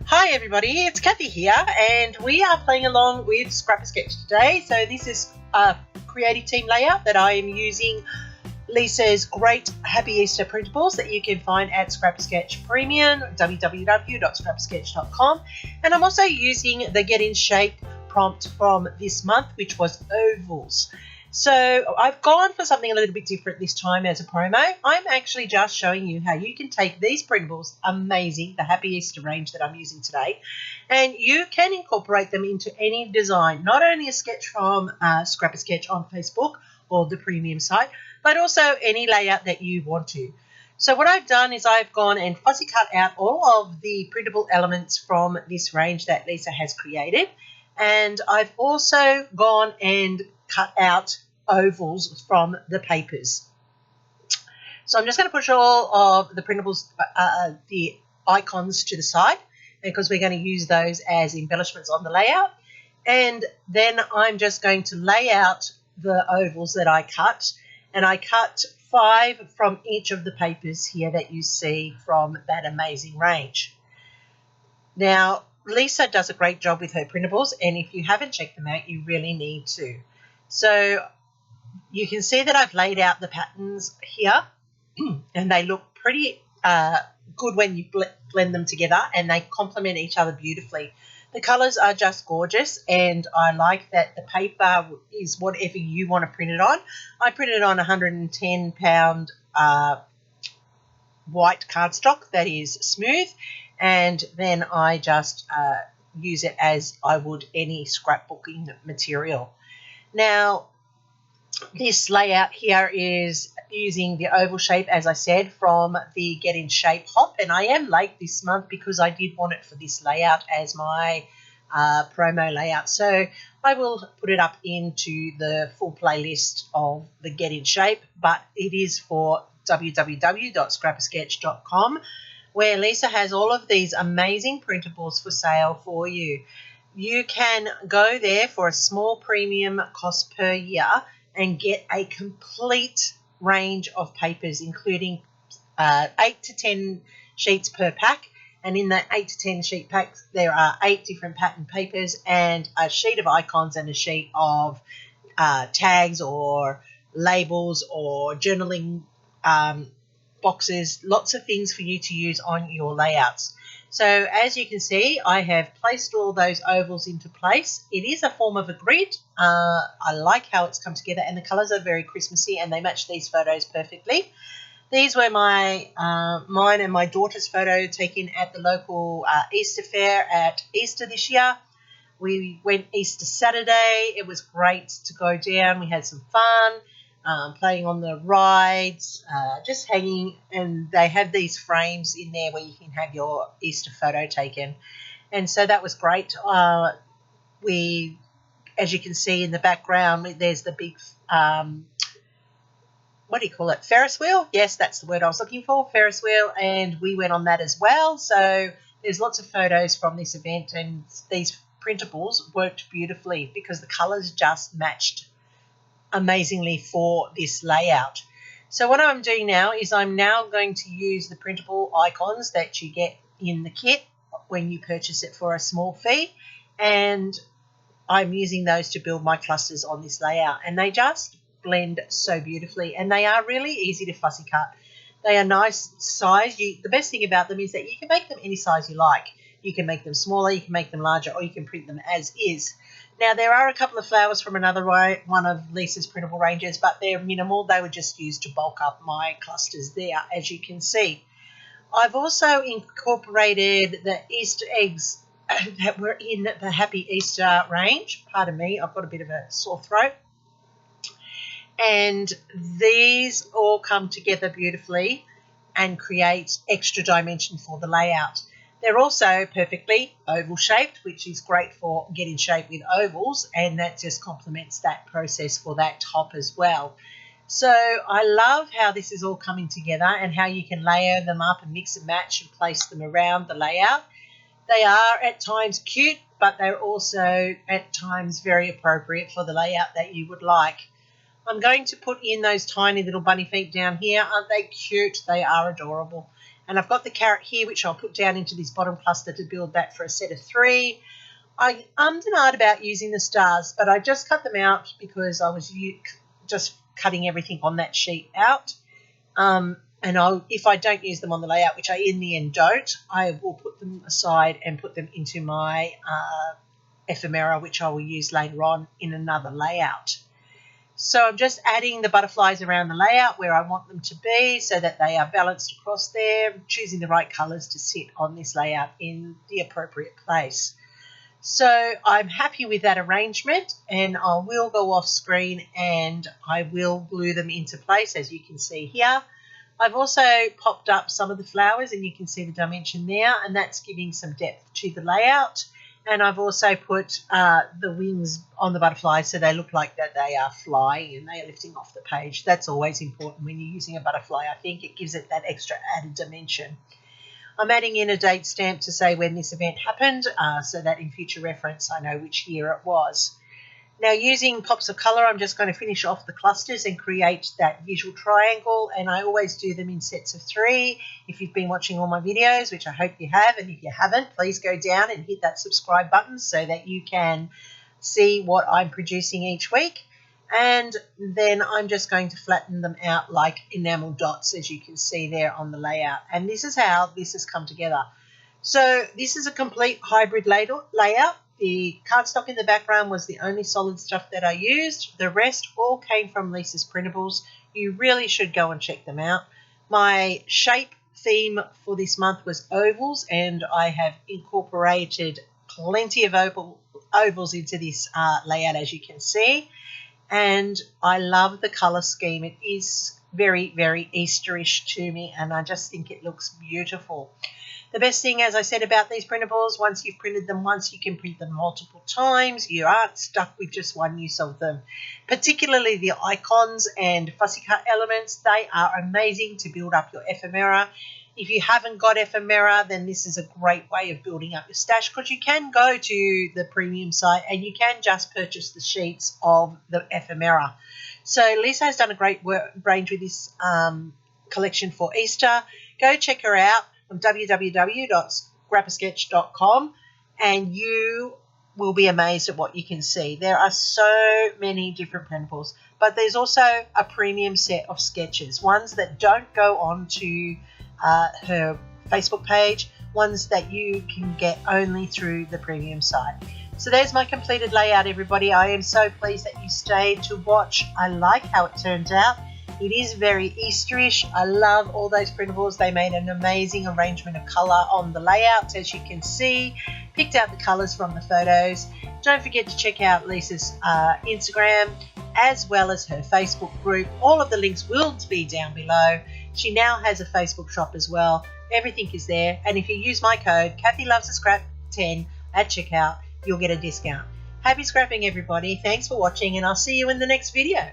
Hi everybody, it's Kathy here and we are playing along with Scrap a Sketch today. So this is a creative team layout that I am using Lisa's great Happy Easter printables that you can find at Scrap a Sketch Premium, www.scrapasketch.com, and I'm also using the Get in Shape prompt from this month, which was ovals. So I've gone for something a little bit different this time as a promo. I'm actually just showing you how you can take these printables, amazing, the Happy Easter range that I'm using today, and you can incorporate them into any design, not only a sketch from Scrap a Sketch on Facebook or the premium site, but also any layout that you want to. So what I've done is I've gone and fussy cut out all of the printable elements from this range that Lisa has created, and I've also gone and cut out ovals from the papers. So I'm just going to push all of the printables, the icons to the side, because we're going to use those as embellishments on the layout. And then I'm just going to lay out the ovals that I cut, and I cut 5 from each of the papers here that you see from that amazing range. Now, Lisa does a great job with her printables, and if you haven't checked them out, you really need to. So you can see that I've laid out the patterns here, and they look pretty good when you blend them together, and they complement each other beautifully. The colours are just gorgeous, and I like that the paper is whatever you want to print it on. I printed it on 110 pound white cardstock that is smooth, and then I just use it as I would any scrapbooking material. Now, this layout here is using the oval shape, as I said, from the Get in Shape hop, and I am late this month because I did want it for this layout as my promo layout. So I will put it up into the full playlist of the Get in Shape, but it is for www.scrapasketch.com, where Lisa has all of these amazing printables for sale for you. You can go there for a small premium cost per year and get a complete range of papers, including 8 to 10 sheets per pack. And in that 8 to 10 sheet packs, there are 8 different pattern papers and a sheet of icons and a sheet of tags or labels or journaling boxes, lots of things for you to use on your layouts. So as you can see, I have placed all those ovals into place. It is a form of a grid. I like how it's come together, and the colours are very Christmassy, and they match these photos perfectly. These were my mine and my daughter's photo taken at the local Easter fair at Easter this year. We went Easter Saturday. It was great to go down. We had some fun. Playing on the rides, just hanging, and they have these frames in there where you can have your Easter photo taken, and so that was great. We, as you can see in the background, there's the big, what do you call it, Ferris wheel? Yes, that's the word I was looking for, Ferris wheel, and we went on that as well. So there's lots of photos from this event, and these printables worked beautifully because the colours just matched amazingly for this layout. So what I'm doing now is I'm now going to use the printable icons that you get in the kit when you purchase it for a small fee, and I'm using those to build my clusters on this layout, and they just blend so beautifully, and they are really easy to fussy cut. They are nice size. The best thing about them is that you can make them any size you like. You can make them smaller, you can make them larger, or you can print them as is. Now, there are a couple of flowers from another one of Lisa's printable ranges, but they're minimal. They were just used to bulk up my clusters there, as you can see. I've also incorporated the Easter eggs that were in the Happy Easter range. Pardon me, I've got a bit of a sore throat. And these all come together beautifully and create extra dimension for the layout. They're also perfectly oval shaped, which is great for Get in Shape with ovals, and that just complements that process for that top as well. So I love how this is all coming together and how you can layer them up and mix and match and place them around the layout. They are at times cute, but they're also at times very appropriate for the layout that you would like. I'm going to put in those tiny little bunny feet down here. Aren't they cute? They are adorable. And I've got the carrot here, which I'll put down into this bottom cluster to build that for a set of 3. I ummed and ahed about using the stars, but I just cut them out because I was just cutting everything on that sheet out. And if I don't use them on the layout, which I in the end don't, I will put them aside and put them into my ephemera, which I will use later on in another layout. So I'm just adding the butterflies around the layout where I want them to be so that they are balanced across there, choosing the right colours to sit on this layout in the appropriate place. So I'm happy with that arrangement, and I will go off screen and I will glue them into place, as you can see here. I've also popped up some of the flowers, and you can see the dimension there, and that's giving some depth to the layout. And I've also put the wings on the butterflies so they look like that they are flying and they are lifting off the page. That's always important when you're using a butterfly. I think it gives it that extra added dimension. I'm adding in a date stamp to say when this event happened so that in future reference I know which year it was. Now, using pops of colour, I'm just going to finish off the clusters and create that visual triangle, and I always do them in sets of 3. If you've been watching all my videos, which I hope you have, and if you haven't, please go down and hit that subscribe button so that you can see what I'm producing each week. And then I'm just going to flatten them out like enamel dots, as you can see there on the layout. And this is how this has come together. So this is a complete hybrid layout. The cardstock in the background was the only solid stuff that I used. The rest all came from Lisa's Printables. You really should go and check them out. My shape theme for this month was ovals, and I have incorporated plenty of ovals into this layout, as you can see. And I love the colour scheme. It is very, very Easterish to me, and I just think it looks beautiful. The best thing, as I said, about these printables, once you've printed them once, you can print them multiple times. You aren't stuck with just one use of them. Particularly the icons and fussy cut elements, they are amazing to build up your ephemera. If you haven't got ephemera, then this is a great way of building up your stash, because you can go to the premium site and you can just purchase the sheets of the ephemera. So Lisa has done a great range with this collection for Easter. Go check her out on www.scrappasketch.com, and you will be amazed at what you can see. There are so many different printables, but there's also a premium set of sketches, ones that don't go on to her Facebook page, ones that you can get only through the premium site. So there's my completed layout, everybody. I am so pleased that you stayed to watch. I like how it turned out. It is very Easterish. I love all those printables. They made an amazing arrangement of colour on the layouts, as you can see. Picked out the colours from the photos. Don't forget to check out Lisa's Instagram as well as her Facebook group. All of the links will be down below. She now has a Facebook shop as well. Everything is there. And if you use my code, KathyLovesAScrap10 at checkout, you'll get a discount. Happy scrapping, everybody. Thanks for watching, and I'll see you in the next video.